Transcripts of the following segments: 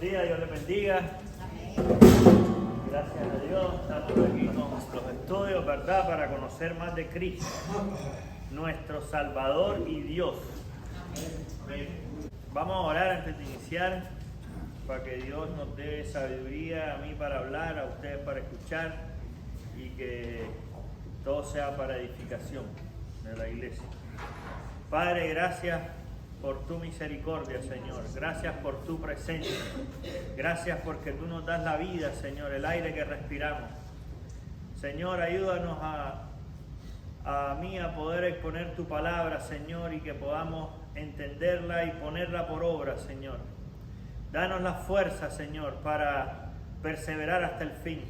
días, Dios les bendiga. Gracias a Dios, estamos aquí con los estudios, ¿verdad? Para conocer más de Cristo, nuestro Salvador y Dios. Vamos a orar antes de iniciar, para que Dios nos dé sabiduría, a mí para hablar, a ustedes para escuchar, y que todo sea para edificación de la iglesia. Padre, gracias por tu misericordia, Señor. Gracias por tu presencia. Gracias porque tú nos das la vida, Señor, el aire que respiramos. Señor, ayúdanos a mí a poder exponer tu palabra, Señor, y que podamos entenderla y ponerla por obra, Señor. Danos la fuerza, Señor, para perseverar hasta el fin.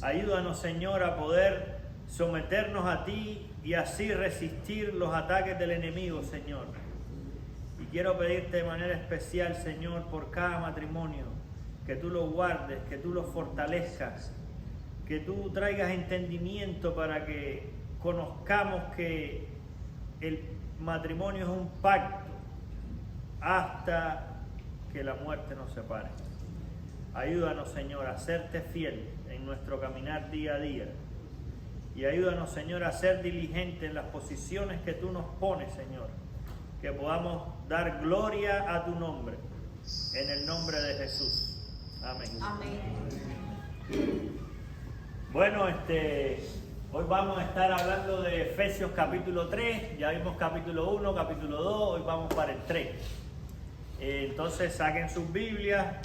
Ayúdanos, Señor, a poder someternos a ti y así resistir los ataques del enemigo, Señor. Y quiero pedirte de manera especial, Señor, por cada matrimonio, que tú lo guardes, que tú lo fortalezcas, que tú traigas entendimiento para que conozcamos que el matrimonio es un pacto hasta que la muerte nos separe. Ayúdanos, Señor, a serte fiel en nuestro caminar día a día. Y ayúdanos, Señor, a ser diligentes en las posiciones que tú nos pones, Señor. Que podamos dar gloria a tu nombre, en el nombre de Jesús. Amén. Amén. Bueno, hoy vamos a estar hablando de Efesios capítulo 3, ya vimos capítulo 1, capítulo 2, hoy vamos para el 3. Entonces saquen sus Biblias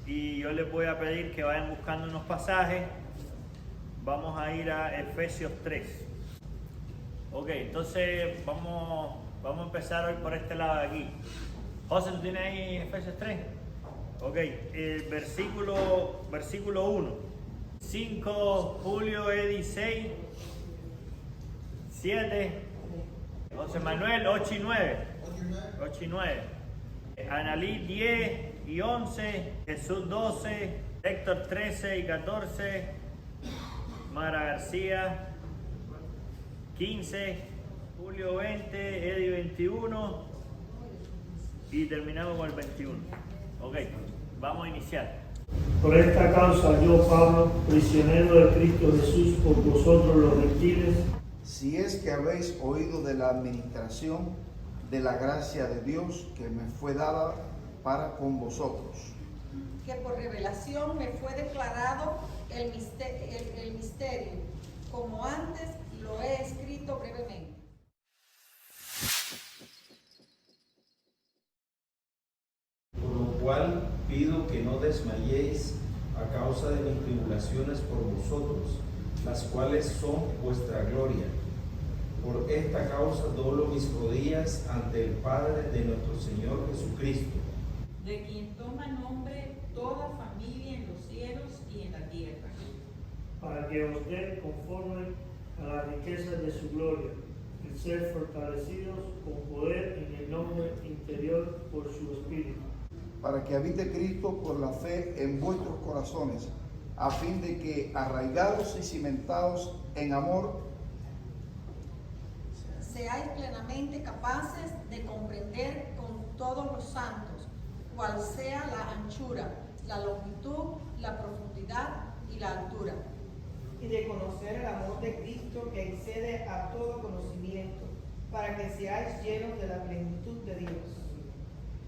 y yo les voy a pedir que vayan buscando unos pasajes. Vamos a ir a Efesios 3. Ok, entonces vamos a empezar hoy por este lado de aquí. José, ¿tú tienes ahí Efesios 3? Ok, versículo 1. 5, Julio, Edi 6, 7, José Manuel 8 y 9. 8 y 9. Analí 10 y 11, Jesús 12, Héctor 13 y 14, Mara García 15, Julio 20, Edi 21 y terminamos con el 21. Ok, vamos a iniciar. Por esta causa yo, Pablo, prisionero de Cristo Jesús, por vosotros los gentiles, si es que habéis oído de la administración de la gracia de Dios que me fue dada para con vosotros, que por revelación me fue declarado el misterio, como antes lo he escrito brevemente. Por lo cual pido que no desmayéis a causa de mis tribulaciones por vosotros, las cuales son vuestra gloria. Por esta causa doblo mis rodillas ante el Padre de nuestro Señor Jesucristo, de quien toma nombre toda familia en los cielos y en la tierra, para que os dé conforme a las riquezas de su gloria, el ser fortalecidos con poder en el hombre interior por su espíritu, para que habite Cristo por la fe en vuestros corazones, a fin de que, arraigados y cimentados en amor, seáis plenamente capaces de comprender con todos los santos cuál sea la anchura, la longitud, la profundidad y la altura, y de conocer el amor de Cristo que excede a todo conocimiento, para que seáis llenos de la plenitud de Dios.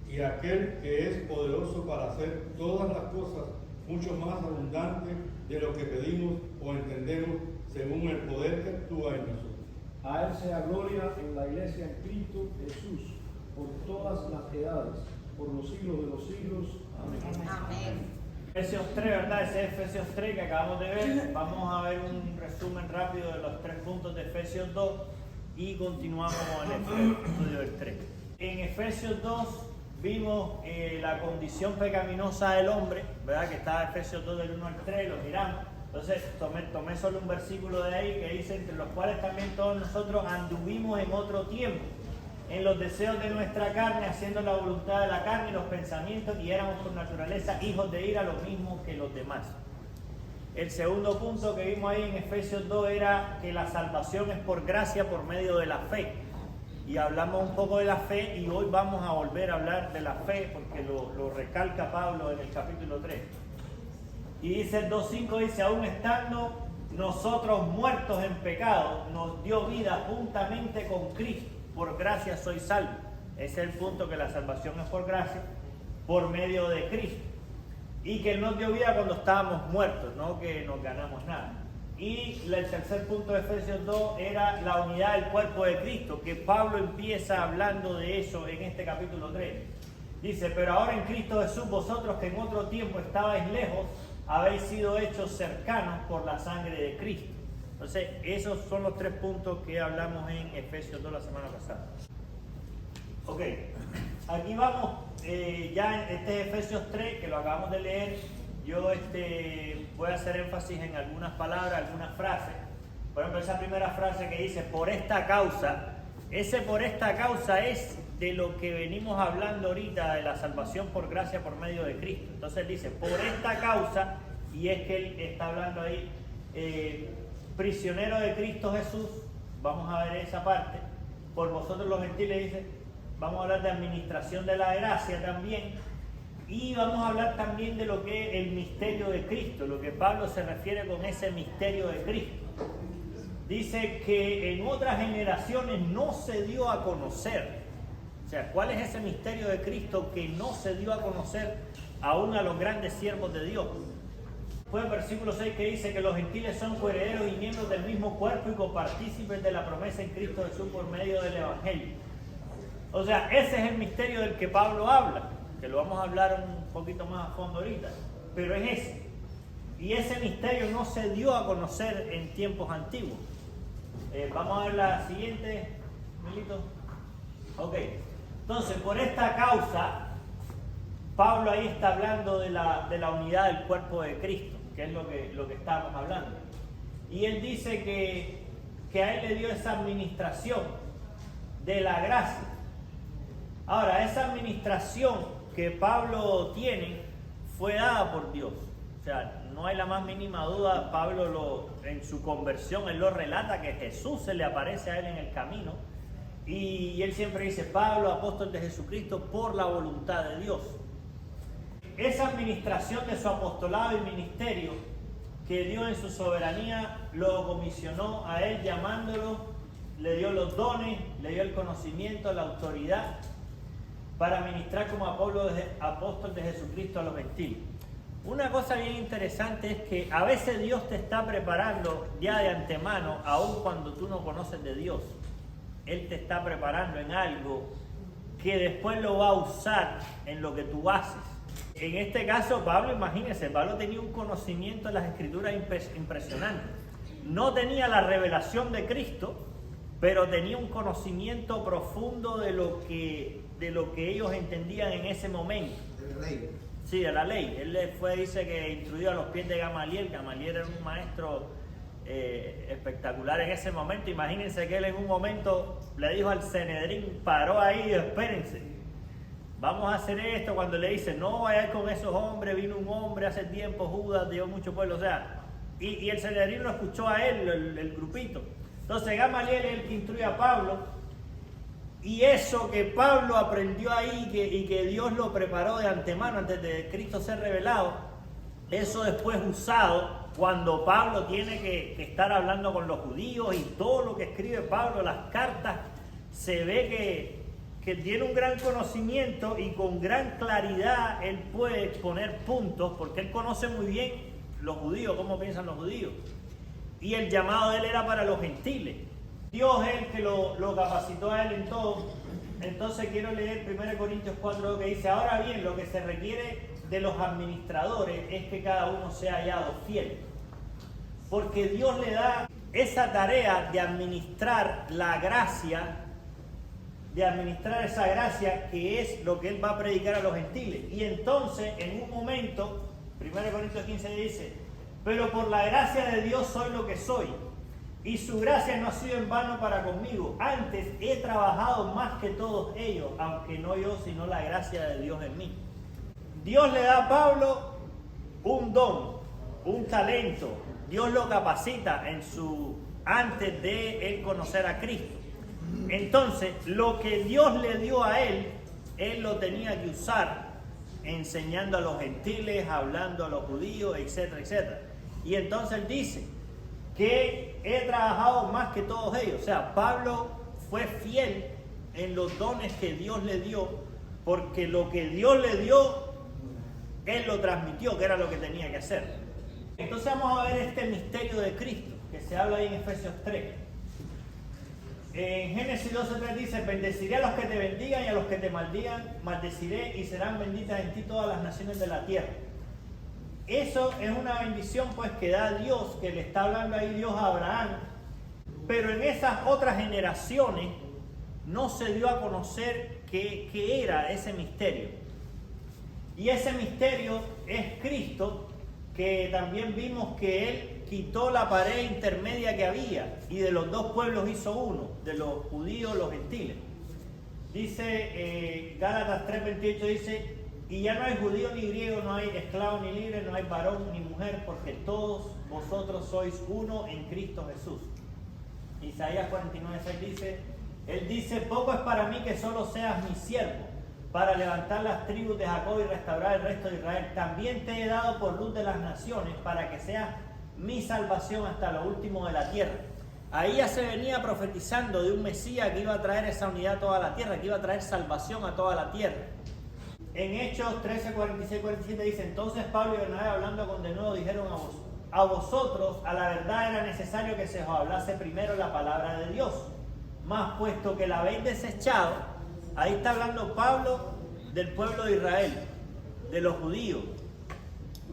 Y aquel que es poderoso para hacer todas las cosas mucho más abundantes de lo que pedimos o entendemos, según el poder que actúa en nosotros. A Él sea gloria en la iglesia en Cristo Jesús, por todas las edades, por los siglos de los siglos. Amén. Amén. Efesios 3, ¿verdad? Ese es Efesios 3 que acabamos de ver. Vamos a ver un resumen rápido de los 3 puntos de Efesios 2 y continuamos con el estudio del 3. En Efesios 2 vimos la condición pecaminosa del hombre, ¿verdad? Que está Efesios 2 del 1 al 3, lo miramos. Entonces tomé solo un versículo de ahí que dice: entre los cuales también todos nosotros anduvimos en otro tiempo, en los deseos de nuestra carne, haciendo la voluntad de la carne y los pensamientos, y éramos por naturaleza hijos de ira, lo mismo que los demás. El segundo punto que vimos ahí en Efesios 2 era que la salvación es por gracia, por medio de la fe. y hablamos un poco de la fe, y hoy vamos a volver a hablar de la fe porque lo recalca Pablo en el capítulo 3. Y dice el 2.5, dice, aún estando nosotros muertos en pecado, nos dio vida juntamente con Cristo, por gracia sois salvos. Ese es el punto, que la salvación es por gracia, por medio de Cristo. Y que Él nos dio vida cuando estábamos muertos, no que nos ganamos nada. Y el tercer punto de Efesios 2 era la unidad del cuerpo de Cristo, que Pablo empieza hablando de eso en este capítulo 3. Dice, pero ahora en Cristo Jesús, vosotros que en otro tiempo estabais lejos, habéis sido hechos cercanos por la sangre de Cristo. Entonces, esos son los 3 puntos que hablamos en Efesios 2 la semana pasada. Ok, aquí vamos, ya este es Efesios 3, que lo acabamos de leer. Yo voy a hacer énfasis en algunas palabras, algunas frases. Por ejemplo, esa primera frase que dice, por esta causa, ese por esta causa es de lo que venimos hablando ahorita, de la salvación por gracia por medio de Cristo. Entonces dice, por esta causa, y es que él está hablando ahí, prisionero de Cristo Jesús, vamos a ver esa parte, por vosotros los gentiles, dice, vamos a hablar de administración de la gracia también, y vamos a hablar también de lo que es el misterio de Cristo, lo que Pablo se refiere con ese misterio de Cristo. Dice que en otras generaciones no se dio a conocer. O sea, ¿cuál es ese misterio de Cristo que no se dio a conocer aún a los grandes siervos de Dios? Fue el versículo 6 que dice que los gentiles son coherederos y miembros del mismo cuerpo y copartícipes de la promesa en Cristo Jesús por medio del Evangelio. O sea, ese es el misterio del que Pablo habla, que lo vamos a hablar un poquito más a fondo ahorita, pero es ese. Y ese misterio no se dio a conocer en tiempos antiguos. Vamos a ver la siguiente, Milito. Ok, entonces por esta causa, Pablo ahí está hablando de la unidad del cuerpo de Cristo, que es lo que estábamos hablando. Y él dice que a él le dio esa administración de la gracia. Ahora, esa administración que Pablo tiene fue dada por Dios. O sea, no hay la más mínima duda. Pablo en su conversión, él lo relata, que Jesús se le aparece a él en el camino. Y él siempre dice, Pablo, apóstol de Jesucristo, por la voluntad de Dios. Esa administración de su apostolado y ministerio que Dios en su soberanía lo comisionó a él, llamándolo, le dio los dones, le dio el conocimiento, la autoridad para ministrar como apóstol de Jesucristo a los gentiles. Una cosa bien interesante es que a veces Dios te está preparando ya de antemano, aun cuando tú no conoces de Dios. Él te está preparando en algo que después lo va a usar en lo que tú haces. En este caso, Pablo, imagínense, Pablo tenía un conocimiento de las Escrituras impresionante. No tenía la revelación de Cristo, pero tenía un conocimiento profundo de lo que ellos entendían en ese momento. De la ley. Sí, de la ley. Él dice que instruido a los pies de Gamaliel. Gamaliel era un maestro espectacular en ese momento. Imagínense que él en un momento le dijo al Sanedrín, paró ahí, espérense, vamos a hacer esto. Cuando le dice, no vayas con esos hombres, vino un hombre hace tiempo, Judas, dio mucho pueblo, o sea, y el Sanedrín lo escuchó a él, el grupito. Entonces Gamaliel es el que instruye a Pablo, y eso que Pablo aprendió ahí y que Dios lo preparó de antemano antes de Cristo ser revelado, eso después usado cuando Pablo tiene que estar hablando con los judíos, y todo lo que escribe Pablo, las cartas, se ve que tiene un gran conocimiento y con gran claridad él puede exponer puntos, porque él conoce muy bien los judíos, cómo piensan los judíos. Y el llamado de él era para los gentiles. Dios es el que lo capacitó a él en todo. Entonces quiero leer 1 Corintios 4, que dice, ahora bien, lo que se requiere de los administradores es que cada uno sea hallado fiel. Porque Dios le da esa tarea de administrar la gracia, de administrar esa gracia que es lo que él va a predicar a los gentiles. Y entonces, en un momento, 1 Corintios 15 dice, pero por la gracia de Dios soy lo que soy, y su gracia no ha sido en vano para conmigo. Antes he trabajado más que todos ellos, aunque no yo, sino la gracia de Dios en mí. Dios le da a Pablo un don, un talento. Dios lo capacita antes de él conocer a Cristo. Entonces, lo que Dios le dio a él lo tenía que usar enseñando a los gentiles, hablando a los judíos, etcétera, etcétera. Y entonces él dice que he trabajado más que todos ellos. O sea, Pablo fue fiel en los dones que Dios le dio, porque lo que Dios le dio, él lo transmitió, que era lo que tenía que hacer. Entonces vamos a ver este misterio de Cristo, que se habla ahí en Efesios 3. En Génesis 12:3 dice: bendeciré a los que te bendigan y a los que te maldigan, maldeciré y serán benditas en ti todas las naciones de la tierra. Eso es una bendición pues que da Dios, que le está hablando ahí Dios a Abraham. Pero en esas otras generaciones no se dio a conocer qué era ese misterio. Y ese misterio es Cristo, que también vimos que Él quitó la pared intermedia que había y de los dos pueblos hizo uno, de los judíos y los gentiles. Dice Gálatas 3:28, dice: y ya no hay judío ni griego, no hay esclavo ni libre, no hay varón ni mujer, porque todos vosotros sois uno en Cristo Jesús. Isaías 49:6 dice: Él dice: poco es para mí que solo seas mi siervo, para levantar las tribus de Jacob y restaurar el resto de Israel. También te he dado por luz de las naciones, para que seas mi salvación hasta lo último de la tierra. Ahí ya se venía profetizando de un Mesías que iba a traer esa unidad a toda la tierra, que iba a traer salvación a toda la tierra. En Hechos 13:46-47 dice: entonces Pablo y Bernabé, hablando con de nuevo, dijeron a vosotros, a la verdad era necesario que se os hablase primero la palabra de Dios. Mas puesto que la habéis desechado, ahí está hablando Pablo del pueblo de Israel, de los judíos,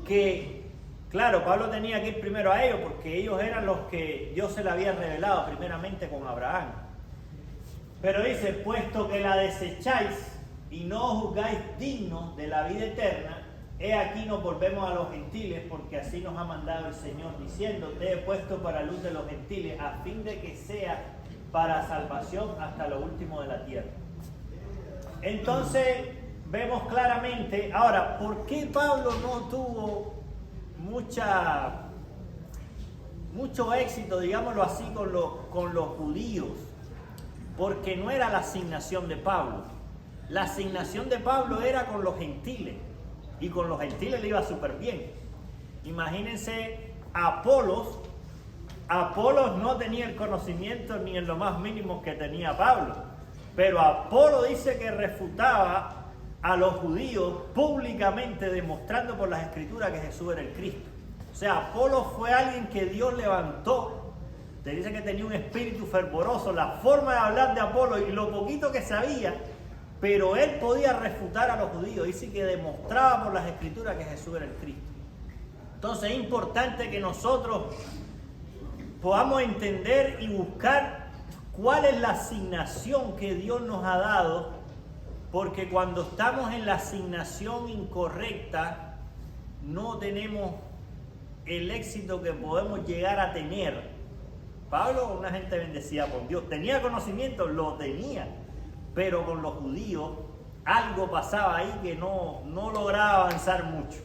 que claro, Pablo tenía que ir primero a ellos porque ellos eran los que Dios se le había revelado primeramente con Abraham. Pero dice: puesto que la desecháis y no os juzgáis dignos de la vida eterna, he aquí nos volvemos a los gentiles, porque así nos ha mandado el Señor, diciendo: te he puesto para luz de los gentiles, a fin de que sea para salvación hasta lo último de la tierra. Entonces vemos claramente, ahora, ¿por qué Pablo no tuvo mucho éxito, digámoslo así, con los judíos? Porque no era la asignación de Pablo. La asignación de Pablo era con los gentiles, y con los gentiles le iba súper bien. Imagínense Apolos no tenía el conocimiento ni en lo más mínimo que tenía Pablo, pero Apolo dice que refutaba a los judíos públicamente, demostrando por las escrituras que Jesús era el Cristo. O sea, Apolo fue alguien que Dios levantó. Te dice que tenía un espíritu fervoroso, la forma de hablar de Apolo y lo poquito que sabía, pero él podía refutar a los judíos. Dice que demostraba por las escrituras que Jesús era el Cristo. Entonces es importante que nosotros podamos entender y buscar cuál es la asignación que Dios nos ha dado, porque cuando estamos en la asignación incorrecta no tenemos el éxito que podemos llegar a tener. Pablo, una gente bendecida por Dios, tenía conocimiento, lo tenía, pero con los judíos algo pasaba ahí que no lograba avanzar mucho.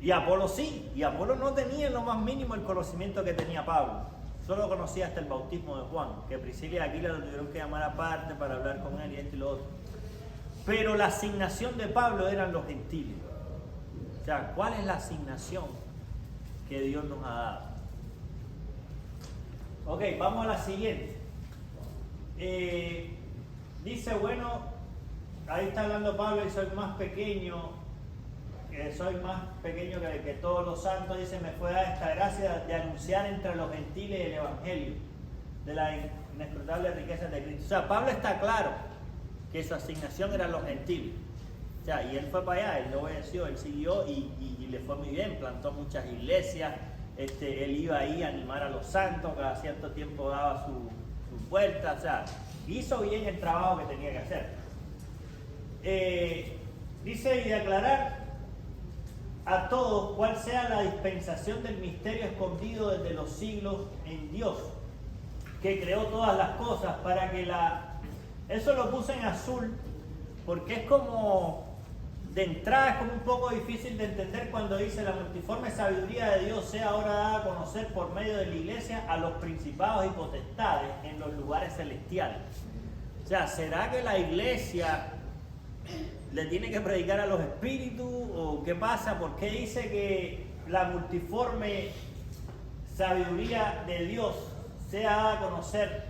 Y Apolo sí, y Apolo no tenía en lo más mínimo el conocimiento que tenía Pablo. Solo conocía hasta el bautismo de Juan, que Priscila y Aquila lo tuvieron que llamar aparte para hablar con él y esto y lo otro. Pero la asignación de Pablo eran los gentiles. O sea, ¿cuál es la asignación que Dios nos ha dado? Ok, vamos a la siguiente. Dice, bueno, ahí está hablando Pablo: y soy más pequeño que todos los santos. Dice: me fue dada esta gracia de anunciar entre los gentiles el evangelio de la inescrutable riqueza de Cristo. O sea, Pablo está claro que su asignación eran los gentiles. O sea, y él fue para allá, él obedeció, él siguió y le fue muy bien, plantó muchas iglesias, él iba ahí a animar a los santos, cada cierto tiempo daba sus vueltas, o sea, hizo bien el trabajo que tenía que hacer. Dice: y de aclarar a todos cuál sea la dispensación del misterio escondido desde los siglos en Dios, que creó todas las cosas, para que eso lo puse en azul porque es como de entrada es como un poco difícil de entender cuando dice la multiforme sabiduría de Dios sea ahora dada a conocer por medio de la iglesia a los principados y potestades en los lugares celestiales. O sea, ¿será que la iglesia le tiene que predicar a los espíritus o qué pasa? ¿Por qué dice que la multiforme sabiduría de Dios sea dada a conocer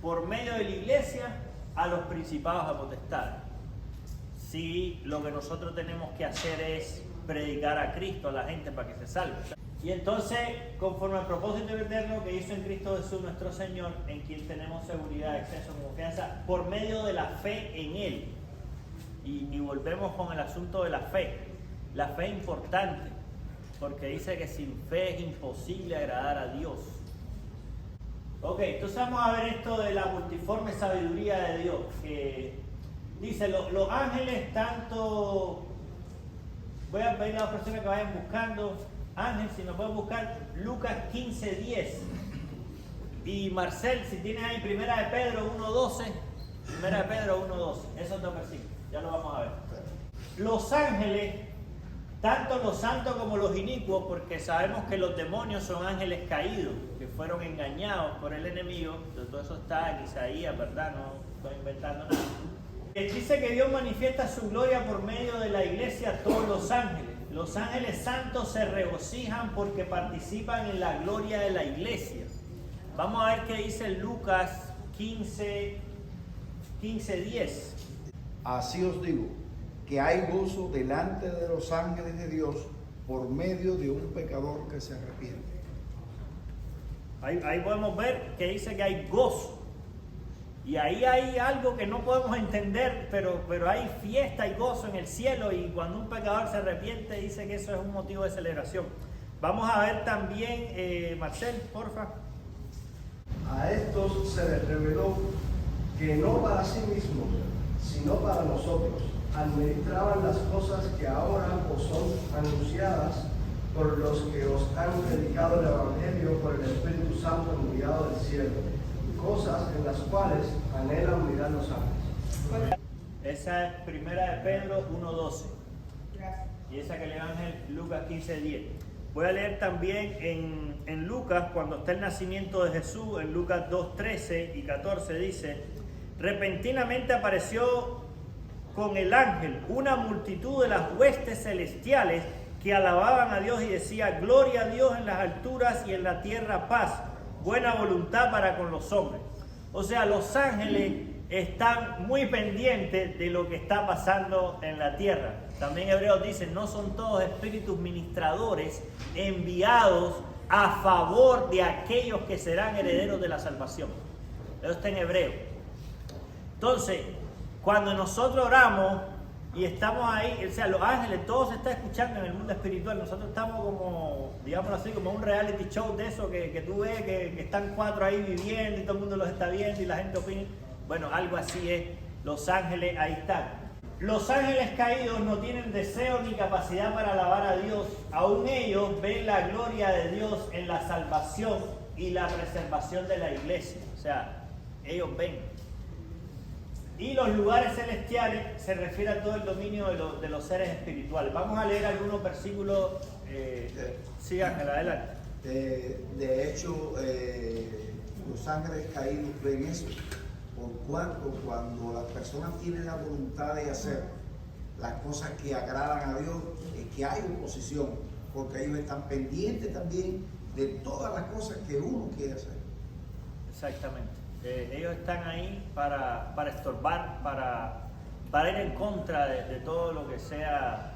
por medio de la iglesia a los principados y potestades? Si lo que nosotros tenemos que hacer es predicar a Cristo a la gente para que se salve. Y entonces, conforme al propósito eterno que hizo en Cristo Jesús nuestro Señor, en quien tenemos seguridad, acceso, confianza, por medio de la fe en Él. Y volvemos con el asunto de la fe. La fe es importante, porque dice que sin fe es imposible agradar a Dios. Ok, entonces vamos a ver esto de la multiforme sabiduría de Dios. Dice, los ángeles tanto... Voy a pedir a las personas que vayan buscando. Ángel, si nos pueden buscar Lucas 15:10. Y Marcel, si tienes ahí Primera de Pedro 1:12. Primera de Pedro 1:12. Esos dos versículos. Ya lo vamos a ver. Los ángeles, tanto los santos como los inicuos, porque sabemos que los demonios son ángeles caídos, que fueron engañados por el enemigo. Entonces, todo eso está en Isaías, ¿verdad? No estoy inventando nada. Dice que Dios manifiesta su gloria por medio de la iglesia a todos los ángeles. Los ángeles santos se regocijan porque participan en la gloria de la iglesia. Vamos a ver qué dice Lucas 15:10. Así os digo, que hay gozo delante de los ángeles de Dios por medio de un pecador que se arrepiente. Ahí podemos ver que dice que hay gozo. Y ahí hay algo que no podemos entender, pero hay fiesta y gozo en el cielo, y cuando un pecador se arrepiente dice que eso es un motivo de celebración. Vamos a ver también, Marcel, porfa. A estos se les reveló que no para sí mismos, sino para nosotros, administraban las cosas que ahora os son anunciadas por los que os han predicado el Evangelio por el Espíritu Santo enviado del cielo, cosas en las cuales anhelan mirar los ángeles. Esa es Primera de Pedro 1:12. Gracias. Y esa que le Ángel, Lucas 15:10. Voy a leer también en Lucas, cuando está el nacimiento de Jesús, en Lucas 2:13 y 14 dice: repentinamente apareció con el ángel una multitud de las huestes celestiales que alababan a Dios y decía: gloria a Dios en las alturas y en la tierra paz, buena voluntad para con los hombres. O sea, los ángeles están muy pendientes de lo que está pasando en la tierra. También Hebreos dice: no son todos espíritus ministradores enviados a favor de aquellos que serán herederos de la salvación. Eso está en Hebreo. Entonces, cuando nosotros oramos y estamos ahí, o sea, los ángeles, todo se está escuchando en el mundo espiritual. Nosotros estamos como, digamos así, como un reality show de eso que tú ves que están 4 ahí viviendo y todo el mundo los está viendo y la gente opina. Bueno, algo así es. Los ángeles ahí están. Los ángeles caídos no tienen deseo ni capacidad para alabar a Dios. Aún ellos ven la gloria de Dios en la salvación y la preservación de la iglesia. O sea, ellos ven. Y los lugares celestiales se refiere a todo el dominio de los seres espirituales. Vamos a leer algunos versículos. Sí, Ángel, adelante. De hecho, los ángeles caídos ven eso. Por cuanto cuando las personas tienen la voluntad de hacer las cosas que agradan a Dios, es que hay oposición, porque ellos están pendientes también de todas las cosas que uno quiere hacer. Exactamente. Ellos están ahí para estorbar, para ir en contra de todo lo que sea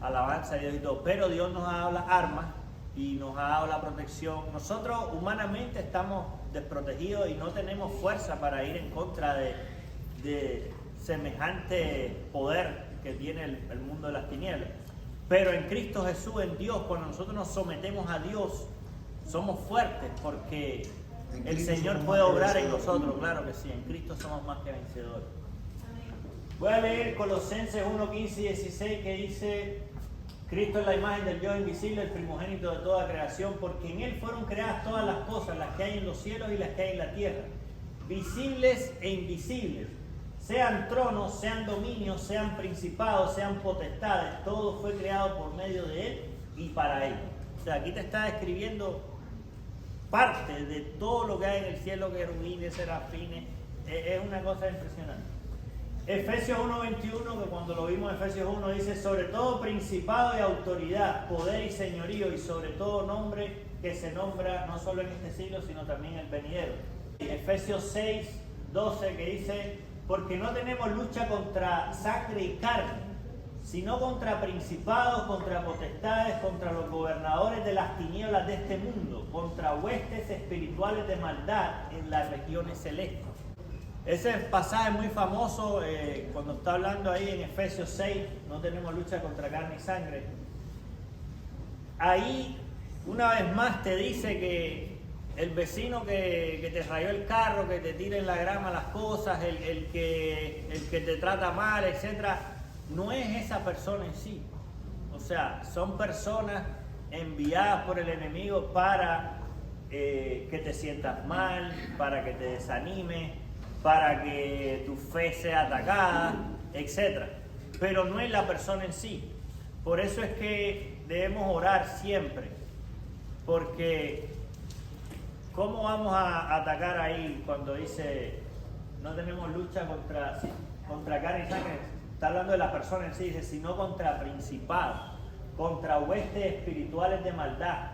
alabanza a Dios y todo. Pero Dios nos ha dado las armas y nos ha dado la protección. Nosotros humanamente estamos desprotegidos y no tenemos fuerza para ir en contra de semejante poder que tiene el mundo de las tinieblas. Pero en Cristo Jesús, en Dios, cuando nosotros nos sometemos a Dios, somos fuertes porque el Señor puede obrar en nosotros. Claro que sí, en Cristo somos más que vencedores. Voy a leer Colosenses 1:15 y 16 que dice: Cristo es la imagen del Dios invisible, el primogénito de toda creación, porque en Él fueron creadas todas las cosas, las que hay en los cielos y las que hay en la tierra, visibles e invisibles, sean tronos, sean dominios, sean principados, sean potestades, todo fue creado por medio de Él y para Él. O sea, aquí te está describiendo parte de todo lo que hay en el cielo, querubines, serafines. Es una cosa impresionante. Efesios 1:21, que cuando lo vimos en Efesios 1 dice: sobre todo principado y autoridad, poder y señorío, y sobre todo nombre que se nombra no solo en este siglo, sino también en el venidero. Efesios 6:12, que dice: porque no tenemos lucha contra sangre y carne, sino contra principados, contra potestades, contra los gobernadores de las tinieblas de este mundo, contra huestes espirituales de maldad en las regiones celestes. Ese pasaje es muy famoso cuando está hablando ahí en Efesios 6, no tenemos lucha contra carne y sangre. Ahí, una vez más, te dice que el vecino que te rayó el carro, que te tira en la grama las cosas, el que te trata mal, etc., no es esa persona en sí. O sea, son personas enviadas por el enemigo para que te sientas mal, para que te desanimes, para que tu fe sea atacada, etc. Pero no es la persona en sí. Por eso es que debemos orar siempre, porque ¿cómo vamos a atacar ahí cuando dice no tenemos lucha contra carne y sangre? Está hablando de la persona en sí, dice, sino contra principados, contra huestes espirituales de maldad.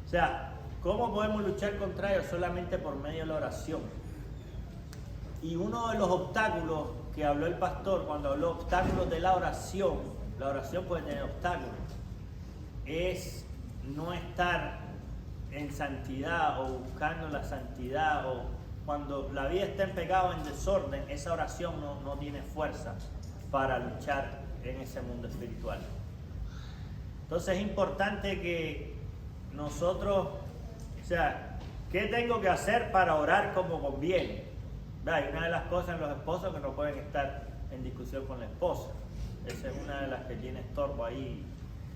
O sea, ¿cómo podemos luchar contra ellos? Solamente por medio de la oración. Y uno de los obstáculos que habló el pastor cuando habló obstáculos de la oración puede tener obstáculos, es no estar en santidad o buscando la santidad, o cuando la vida está en pecado, en desorden, esa oración no tiene fuerza para luchar en ese mundo espiritual. Entonces es importante que nosotros, o sea, ¿qué tengo que hacer para orar como conviene? Hay una de las cosas en los esposos que no pueden estar en discusión con la esposa. Esa es una de las que tiene estorbo ahí.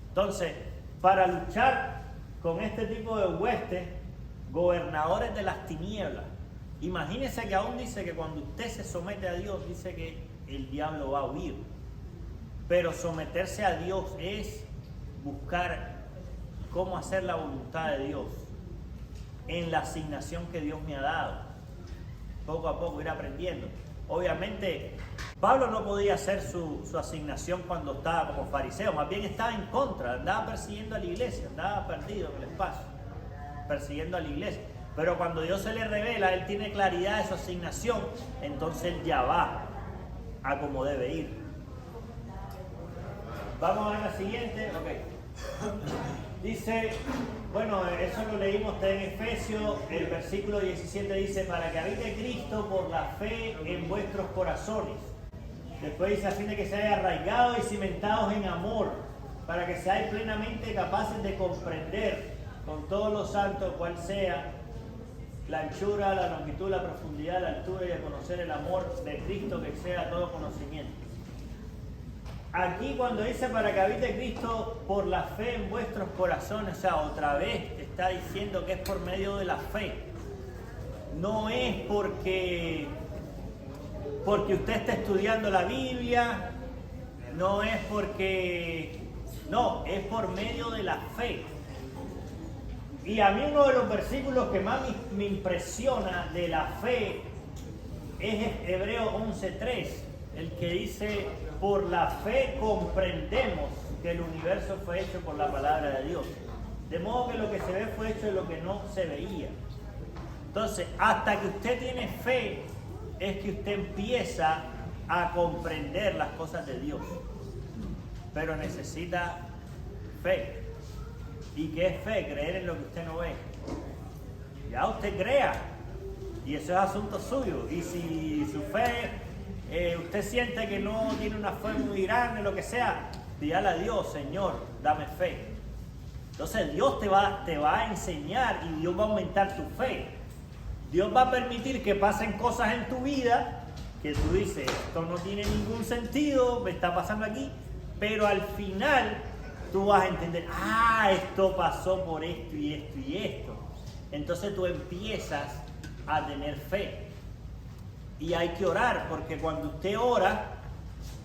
Entonces, para luchar con este tipo de huestes, gobernadores de las tinieblas, imagínense que aún dice que cuando usted se somete a Dios, dice que el diablo va a huir. Pero someterse a Dios es buscar cómo hacer la voluntad de Dios en la asignación que Dios me ha dado. Poco a poco ir aprendiendo. Obviamente, Pablo no podía hacer su asignación cuando estaba como fariseo, más bien estaba en contra, andaba persiguiendo a la iglesia, andaba perdido en el espacio, persiguiendo a la iglesia. Pero cuando Dios se le revela, él tiene claridad de su asignación, entonces él ya va a como debe ir. Vamos a la siguiente. Ok. Dice, bueno, eso lo leímos en Efesios, el versículo 17 dice: para que habite Cristo por la fe en vuestros corazones. Después dice: a fin de que se haya arraigados y cimentados en amor, para que seáis plenamente capaces de comprender con todos los santos cuál sea la anchura, la longitud, la profundidad, la altura, y de conocer el amor de Cristo que exceda todo conocimiento. Aquí cuando dice para que habite Cristo por la fe en vuestros corazones, o sea, otra vez está diciendo que es por medio de la fe. No es porque usted está estudiando la Biblia, no es porque... No, es por medio de la fe. Y a mí uno de los versículos que más me impresiona de la fe es Hebreos 11:3, el que dice: por la fe comprendemos que el universo fue hecho por la palabra de Dios. De modo que lo que se ve fue hecho de lo que no se veía. Entonces, hasta que usted tiene fe, es que usted empieza a comprender las cosas de Dios. Pero necesita fe. ¿Y qué es fe? Creer en lo que usted no ve. Ya usted crea, y eso es asunto suyo. Y si su fe... usted siente que no tiene una fe muy grande, lo que sea, pídale a Dios: Señor, dame fe. Entonces Dios te va a enseñar y Dios va a aumentar tu fe. Dios va a permitir que pasen cosas en tu vida que tú dices: esto no tiene ningún sentido, me está pasando aquí, pero al final tú vas a entender: esto pasó por esto y esto y esto. Entonces tú empiezas a tener fe. Y hay que orar, porque cuando usted ora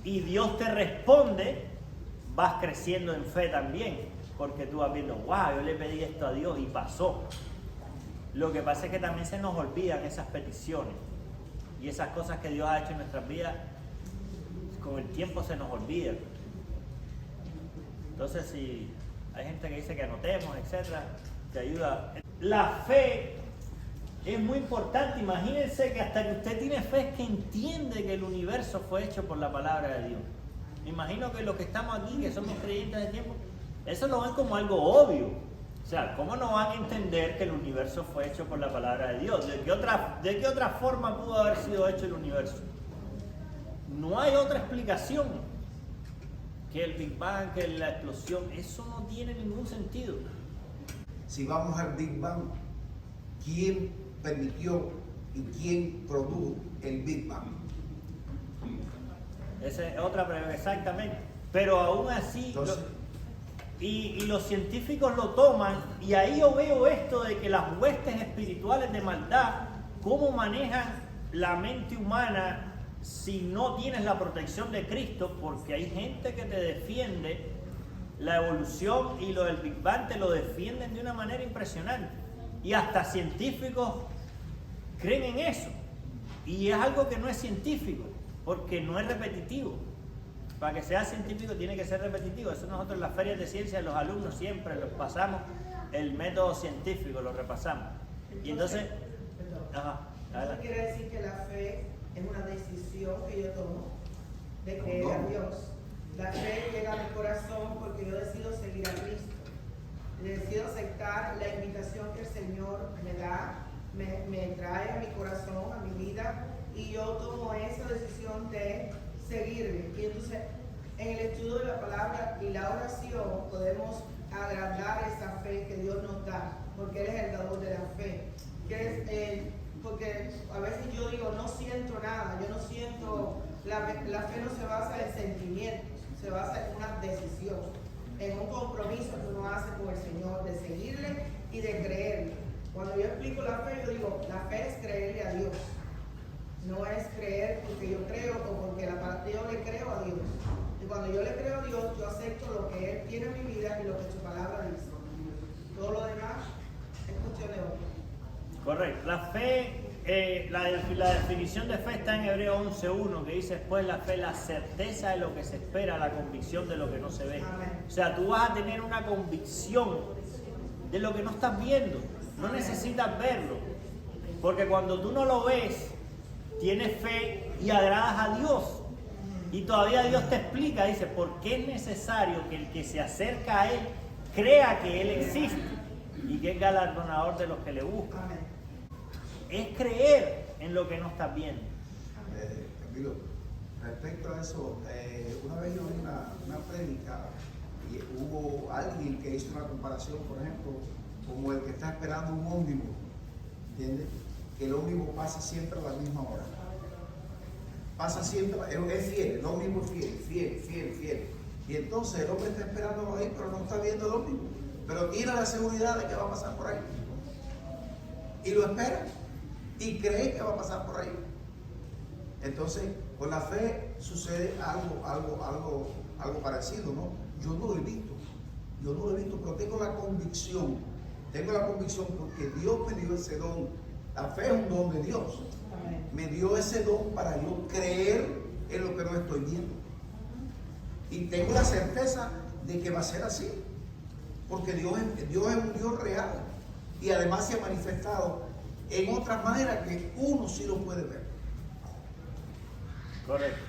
y Dios te responde, vas creciendo en fe también, porque tú vas viendo, wow, yo le pedí esto a Dios y pasó. Lo que pasa es que también se nos olvidan esas peticiones y esas cosas que Dios ha hecho en nuestras vidas, con el tiempo se nos olvidan. Entonces, si hay gente que dice que anotemos, etcétera, te ayuda. La fe es muy importante. Imagínense que hasta que usted tiene fe es que entiende que el universo fue hecho por la palabra de Dios. Me imagino que los que estamos aquí, que somos creyentes de tiempo, eso lo ven como algo obvio. O sea, ¿cómo no van a entender que el universo fue hecho por la palabra de Dios? ¿De qué otra forma pudo haber sido hecho el universo? No hay otra explicación que el Big Bang, que la explosión. Eso no tiene ningún sentido. Si vamos al Big Bang, ¿quién permitió y quién produjo el Big Bang? Esa es otra pregunta, exactamente. Pero aún así, Entonces, y los científicos lo toman, y ahí yo veo esto de que las huestes espirituales de maldad, cómo manejan la mente humana si no tienes la protección de Cristo, porque hay gente que te defiende la evolución y lo del Big Bang, te lo defienden de una manera impresionante. Y hasta científicos creen en eso. Y es algo que no es científico, porque no es repetitivo. Para que sea científico tiene que ser repetitivo. Eso nosotros en las ferias de ciencia, los alumnos siempre los pasamos, el método científico lo repasamos. Y entonces, Eso quiere decir que la fe es una decisión que yo tomo de creer a Dios. La fe llega a mi corazón porque yo decido seguir a Cristo. Decido aceptar la invitación que el Señor me da, me trae a mi corazón, a mi vida, y yo tomo esa decisión de seguirle. Y entonces, en el estudio de la palabra y la oración, podemos agradar esa fe que Dios nos da, porque Él es el dador de la fe. Porque a veces yo digo, no siento nada, yo no siento, la fe no se basa en sentimientos, se basa en una decisión, en un compromiso que uno hace con el Señor de seguirle y de creerle. Cuando yo explico la fe, yo digo, la fe es creerle a Dios. No es creer porque yo creo o porque yo le creo a Dios. Y cuando yo le creo a Dios, yo acepto lo que Él tiene en mi vida y lo que su palabra dice. Todo lo demás es cuestión de otro. correcto. La fe, la definición de fe está en Hebreos 11:1, que dice: después la fe, la certeza de lo que se espera, la convicción de lo que no se ve. Amén. O sea, tú vas a tener una convicción de lo que no estás viendo. No necesitas verlo, porque cuando tú no lo ves, tienes fe y agradas a Dios. Y todavía Dios te explica, dice, ¿por qué es necesario que el que se acerca a Él crea que Él existe y que es galardonador de los que le buscan? Amén. Es creer en lo que no estás viendo. Camilo, respecto a eso, una vez yo vi una prédica y hubo alguien que hizo una comparación, por ejemplo, como el que está esperando un ómnibus, ¿entiendes? Que el ómnibus pasa siempre a la misma hora. Pasa siempre, es fiel, el ómnibus es fiel. Y entonces el hombre está esperándolo ahí, pero no está viendo el ómnibus. Pero tiene la seguridad de que va a pasar por ahí. Y lo espera. Y cree que va a pasar por ahí. Entonces, con la fe sucede algo parecido, ¿no? Yo no lo he visto, pero tengo la convicción porque Dios me dio ese don. La fe es un don de Dios. Amén. Me dio ese don para yo creer en lo que no estoy viendo. Y tengo la certeza de que va a ser así. Porque Dios es un Dios real. Y además se ha manifestado en otras maneras que uno sí lo puede ver. Correcto.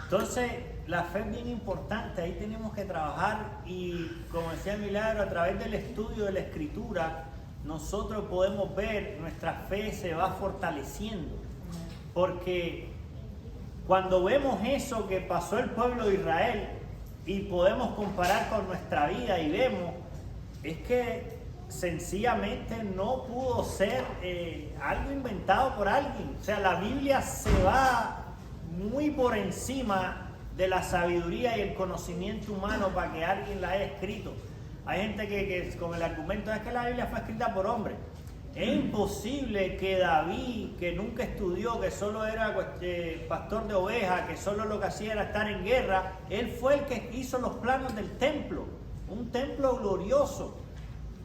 Entonces, la fe es bien importante, ahí tenemos que trabajar y, como decía Milagro, a través del estudio de la Escritura, nosotros podemos ver nuestra fe se va fortaleciendo. Porque cuando vemos eso que pasó el pueblo de Israel y podemos comparar con nuestra vida y vemos, es que sencillamente no pudo ser algo inventado por alguien. O sea, la Biblia se va muy por encima de la sabiduría y el conocimiento humano para que alguien la haya escrito. Hay gente que con el argumento es que la Biblia fue escrita por hombres. Es imposible que David, que nunca estudió, que solo era pastor de ovejas, que solo lo que hacía era estar en guerra, él fue el que hizo los planos del templo, un templo glorioso.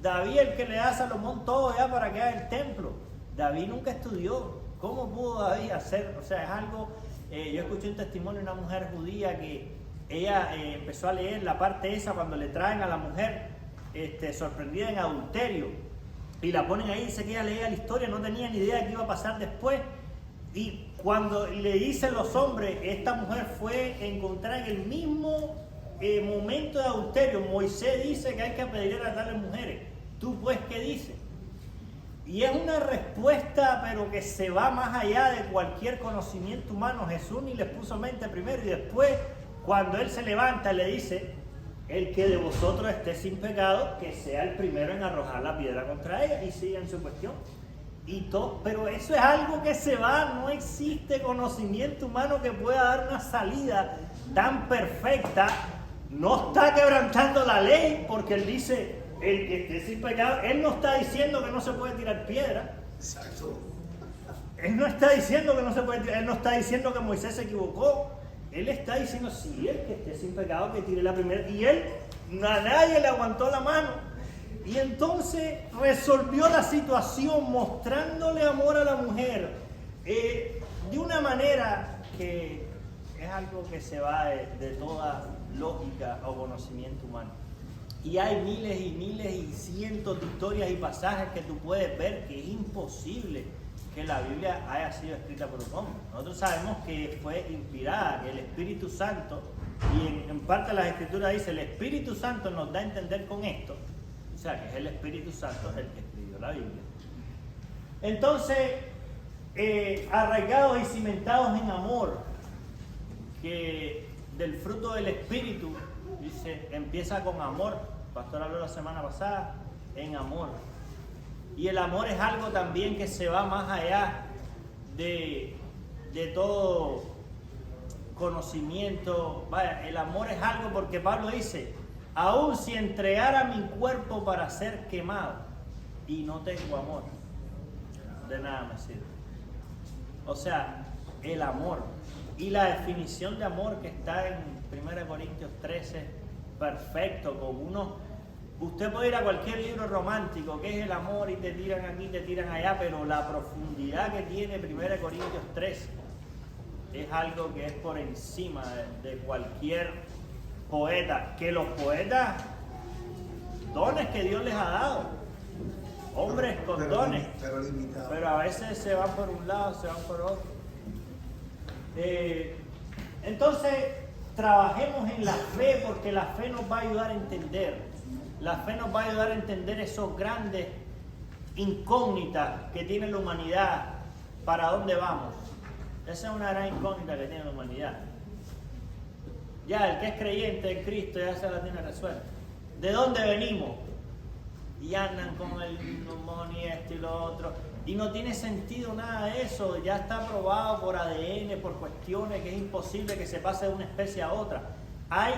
David el que le da a Salomón todo ya para que haga el templo. David nunca estudió. ¿Cómo pudo David hacer? O sea, es algo... yo escuché un testimonio de una mujer judía que ella empezó a leer la parte esa cuando le traen a la mujer sorprendida en adulterio y la ponen ahí, dice que ella leía la historia, no tenía ni idea de qué iba a pasar después, y cuando le dicen los hombres, esta mujer fue encontrada en el mismo momento de adulterio. Moisés dice que hay que apedrear a tales mujeres, ¿tú pues qué dices? Y es una respuesta, pero que se va más allá de cualquier conocimiento humano. Jesús ni les puso mente primero, y después, cuando él se levanta, le dice: el que de vosotros esté sin pecado, que sea el primero en arrojar la piedra contra ella, y sigue en su cuestión. Y todo, pero eso es algo que se va, no existe conocimiento humano que pueda dar una salida tan perfecta. No está quebrantando la ley, porque él dice: el que esté sin pecado. Él no está diciendo que no se puede tirar piedra. Exacto. Él no está diciendo que no se puede tirar, él no está diciendo que Moisés se equivocó. Él está diciendo: sí, el que esté sin pecado que tire la primera. Y él, a nadie le aguantó la mano. Y entonces resolvió la situación mostrándole amor a la mujer de una manera que es algo que se va de toda lógica o conocimiento humano. Y hay miles y miles y cientos de historias y pasajes que tú puedes ver que es imposible que la Biblia haya sido escrita por un hombre. Nosotros sabemos que fue inspirada, que el Espíritu Santo, y en parte de las Escrituras dice: el Espíritu Santo nos da a entender con esto, o sea, que es el Espíritu Santo el que escribió la Biblia. Entonces, arraigados y cimentados en amor, que del fruto del Espíritu, dice, empieza con amor. El pastor habló la semana pasada, en amor. Y el amor es algo también que se va más allá de todo conocimiento. Vaya, el amor es algo, porque Pablo dice: aun si entregara mi cuerpo para ser quemado y no tengo amor, de nada me sirve. O sea, el amor. Y la definición de amor que está en 1 Corintios 13, perfecto, con uno. Usted puede ir a cualquier libro romántico, que es el amor, y te tiran aquí, te tiran allá, pero la profundidad que tiene 1 Corintios 13 es algo que es por encima de cualquier poeta. Que los poetas, dones que Dios les ha dado, hombres con dones, pero a veces se van por un lado, se van por otro. Entonces, trabajemos en la fe, porque la fe nos va a ayudar a entender. La fe nos va a ayudar a entender esos grandes incógnitas que tiene la humanidad. ¿Para dónde vamos? Esa es una gran incógnita que tiene la humanidad. Ya el que es creyente en Cristo ya se la tiene resuelta. ¿De dónde venimos? Y andan con el pulmón y esto y lo otro. Y no tiene sentido nada de eso. Ya está probado por ADN, por cuestiones que es imposible que se pase de una especie a otra. Hay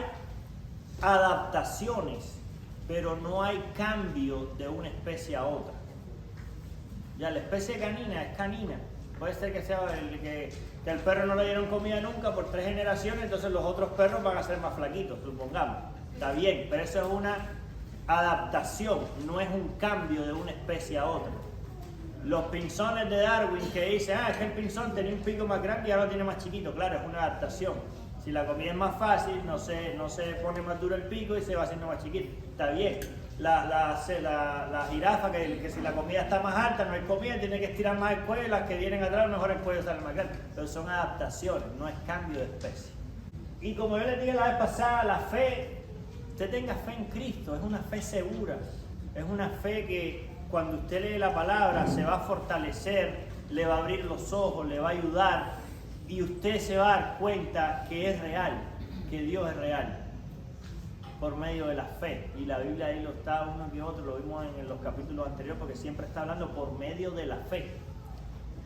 adaptaciones, pero no hay cambio de una especie a otra. Ya la especie canina es canina. Puede ser que sea que al perro no le dieron comida nunca por 3 generaciones, entonces los otros perros van a ser más flaquitos, supongamos. Está bien, pero eso es una adaptación, no es un cambio de una especie a otra. Los pinzones de Darwin, que dicen: es que el pinzón tenía un pico más grande y ahora lo tiene más chiquito. Claro, es una adaptación. Si la comida es más fácil, no se pone más duro el pico y se va haciendo más chiquito. Está bien. La jirafa, que si la comida está más alta, no hay comida, tiene que estirar más el cuello, las que vienen atrás, mejor el cuello sale más grande. Pero son adaptaciones, no es cambio de especie. Y como yo les dije la vez pasada, la fe, usted tenga fe en Cristo, es una fe segura. Es una fe que cuando usted lee la palabra se va a fortalecer, le va a abrir los ojos, le va a ayudar, y usted se va a dar cuenta que es real, que Dios es real, por medio de la fe. Y la Biblia ahí lo está uno que otro, lo vimos en los capítulos anteriores, porque siempre está hablando por medio de la fe.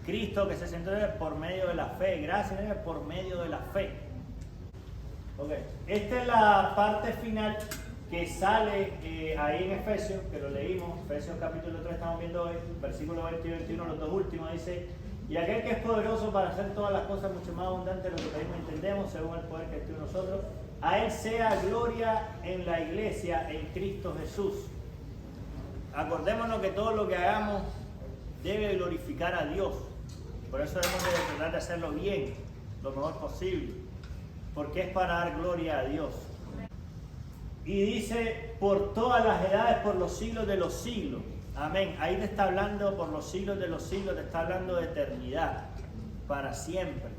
Cristo que se sentó por medio de la fe, gracias por medio de la fe. Okay. Esta es la parte final que sale ahí en Efesios, que lo leímos, Efesios capítulo 3 estamos viendo hoy, versículos 20 y 21, los dos últimos, dice: y aquel que es poderoso para hacer todas las cosas mucho más abundantes de lo que pedimos y entendemos, según el poder que actúa en nosotros, a Él sea gloria en la iglesia, en Cristo Jesús. Acordémonos que todo lo que hagamos debe glorificar a Dios. Por eso debemos de tratar de hacerlo bien, lo mejor posible, porque es para dar gloria a Dios. Y dice, por todas las edades, por los siglos de los siglos. Amén. Ahí te está hablando por los siglos de los siglos, te está hablando de eternidad, para siempre.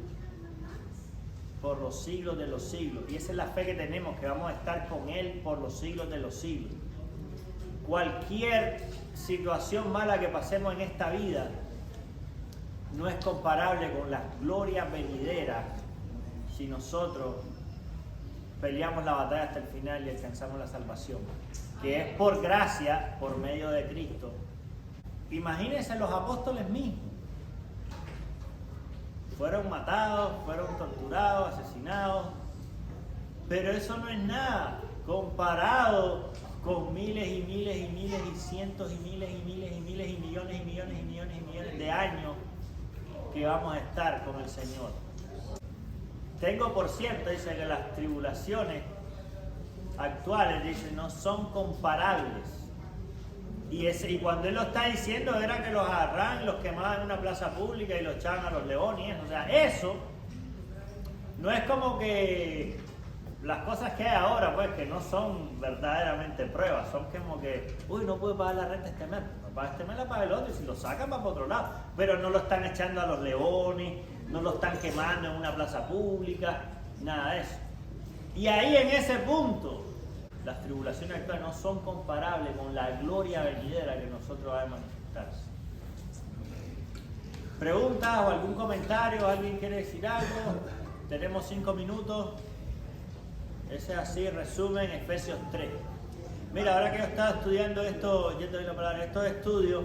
Por los siglos de los siglos. Y esa es la fe que tenemos, que vamos a estar con Él por los siglos de los siglos. Cualquier situación mala que pasemos en esta vida no es comparable con las glorias venideras si nosotros peleamos la batalla hasta el final y alcanzamos la salvación, que es por gracia, por medio de Cristo. Imagínense los apóstoles mismos. Fueron matados, fueron torturados, asesinados, pero eso no es nada comparado con miles y miles y miles y cientos y miles y miles y miles y millones y millones y millones y millones de años que vamos a estar con el Señor. Tengo por cierto, dice, que las tribulaciones actuales, dice, no son comparables. Y cuando él lo está diciendo era que los agarraban, los quemaban en una plaza pública y los echaban a los leones. O sea, eso no es como que las cosas que hay ahora, pues, que no son verdaderamente pruebas. Son como que, uy, no puedo pagar la renta este mes. No paga este mes, la paga el otro, y si lo sacan va para otro lado. Pero no lo están echando a los leones, no lo están quemando en una plaza pública, nada de eso. Y ahí en ese punto, las tribulaciones actuales no son comparables con la gloria venidera que nosotros vamos a manifestarse. ¿Preguntas o algún comentario? ¿Alguien quiere decir algo? Tenemos 5 minutos. Ese es así, resumen, Efesios 3. Mira, ahora que yo estaba estudiando esto, yendo a la palabra, estos estudios,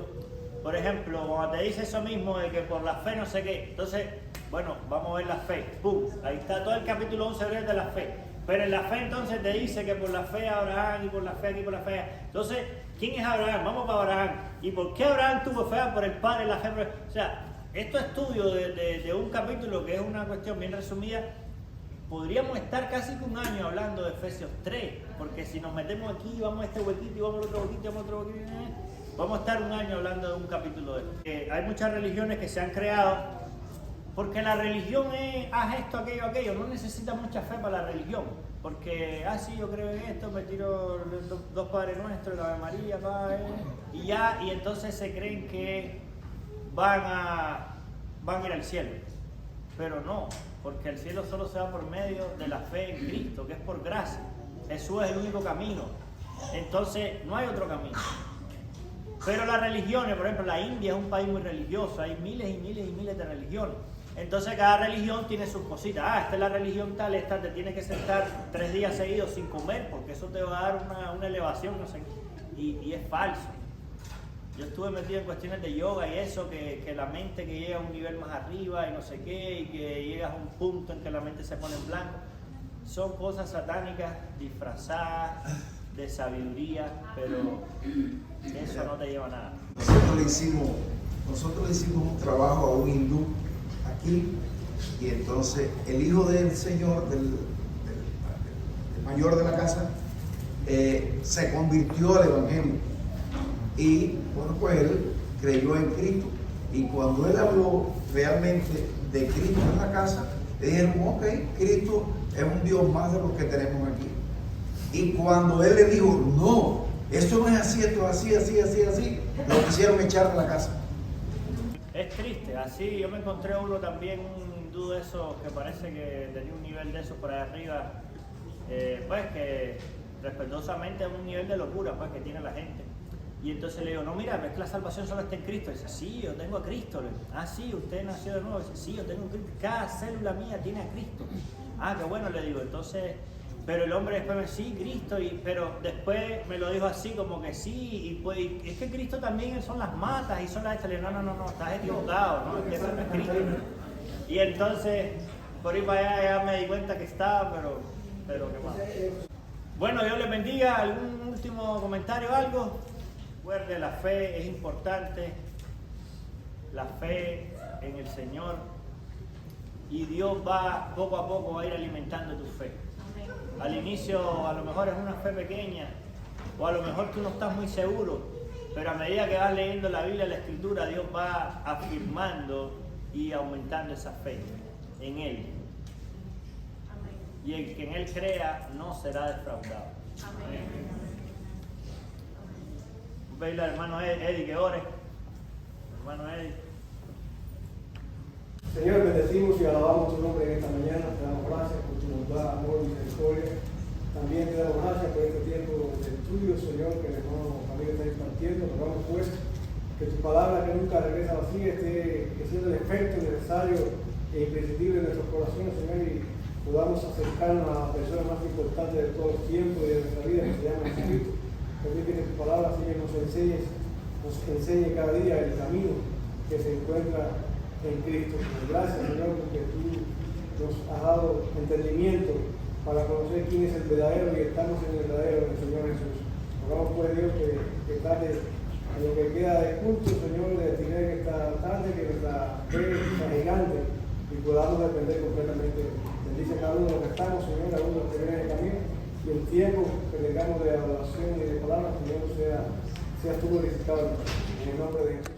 por ejemplo, cuando te dice eso mismo de que por la fe no sé qué, entonces, bueno, vamos a ver la fe. ¡Pum! Ahí está todo el capítulo 11 de la fe. Pero en la fe entonces te dice que por la fe Abraham y por la fe aquí, por la fe allá. Entonces, ¿quién es Abraham? Vamos para Abraham. ¿Y por qué Abraham tuvo fe? Por el Padre, la fe. O sea, estos estudios de un capítulo que es una cuestión bien resumida, podríamos estar casi que un año hablando de Efesios 3, porque si nos metemos aquí, vamos a este huequito y vamos al otro huequito y vamos a otro huequito, vamos a estar un año hablando de un capítulo de esto. Hay muchas religiones que se han creado porque la religión es, haz esto, aquello, no necesita mucha fe para la religión, porque, sí, yo creo en esto, me tiro dos Padres Nuestros, la Ave María, y ya, y entonces se creen que van a ir al cielo, pero no, porque el cielo solo se va por medio de la fe en Cristo, que es por gracia. Jesús es el único camino, entonces no hay otro camino. Pero las religiones, por ejemplo, la India es un país muy religioso, hay miles y miles y miles de religiones. Entonces cada religión tiene sus cositas. Esta es la religión tal, esta te tienes que sentar 3 días seguidos sin comer, porque eso te va a dar una elevación, no sé. Y es falso. Yo estuve metido en cuestiones de yoga y eso, que la mente que llega a un nivel más arriba y no sé qué, y que llegas a un punto en que la mente se pone en blanco. Son cosas satánicas disfrazadas de sabiduría, pero eso no te lleva a nada. Nosotros le hicimos un trabajo a un hindú aquí, y entonces el hijo del señor, del mayor de la casa, se convirtió al evangelio, y bueno, pues él creyó en Cristo, y cuando él habló realmente de Cristo en la casa, le dijeron, ok, Cristo es un Dios más de los que tenemos aquí. Y cuando él le dijo, no, esto no es así, esto es así, lo quisieron echar de la casa. Es triste, así yo me encontré uno también, un hindú de esos que parece que tenía un nivel de eso por ahí arriba, pues que respetuosamente es un nivel de locura pues que tiene la gente. Y entonces le digo, no, mira, es que la salvación solo está en Cristo. Y dice, sí, yo tengo a Cristo. Le digo, sí, usted nació de nuevo. Dice, sí, yo tengo a Cristo. Cada célula mía tiene a Cristo. Qué bueno, le digo. Entonces, pero el hombre después me dice, sí, Cristo, pero después me lo dijo así como que sí, y pues es que Cristo también son las matas y son las estas. Le digo, no, estás equivocado, no, es que eso no es Cristo. Y entonces, por ahí para allá ya me di cuenta que estaba, pero qué más. Bueno, Dios les bendiga. ¿Algún último comentario o algo? Recuerde, la fe es importante. La fe en el Señor. Y Dios va, poco a poco, va a ir alimentando tu fe. Al inicio, a lo mejor es una fe pequeña. O a lo mejor tú no estás muy seguro. Pero a medida que vas leyendo la Biblia, la Escritura, Dios va afirmando y aumentando esa fe en Él. Y el que en Él crea no será defraudado. Amén. Voy a pedirle al hermano Eddie que ore. Hermano Eddie. Señor, bendecimos y alabamos tu nombre en esta mañana. Te damos gracias por tu bondad, amor y misericordia. También te damos gracias por este tiempo de estudio, Señor, que el hermano Javier está impartiendo. Rogamos pues que tu palabra, que nunca regresa vacía, esté siendo el efecto necesario e imprescindible en nuestros corazones, Señor, y podamos acercarnos a la persona más importante de todos los tiempos y de nuestra vida, que se llama Jesucristo. Permite que tu palabra, Señor, nos enseñe cada día el camino que se encuentra en Cristo. Gracias, Señor, porque tú nos has dado entendimiento para conocer quién es el verdadero y estamos en el verdadero del Señor Jesús. Rogamos pues, Dios, que tarde en lo que queda de culto, Señor, de tener esta tarde, que nuestra fe sea gigante y podamos depender completamente. Bendice a cada uno de los que estamos, Señor, a uno de los que vienen en el camino, y el tiempo que tengamos de adoración y de palabras, Señor, sea tú glorificado en el nombre de Jesús.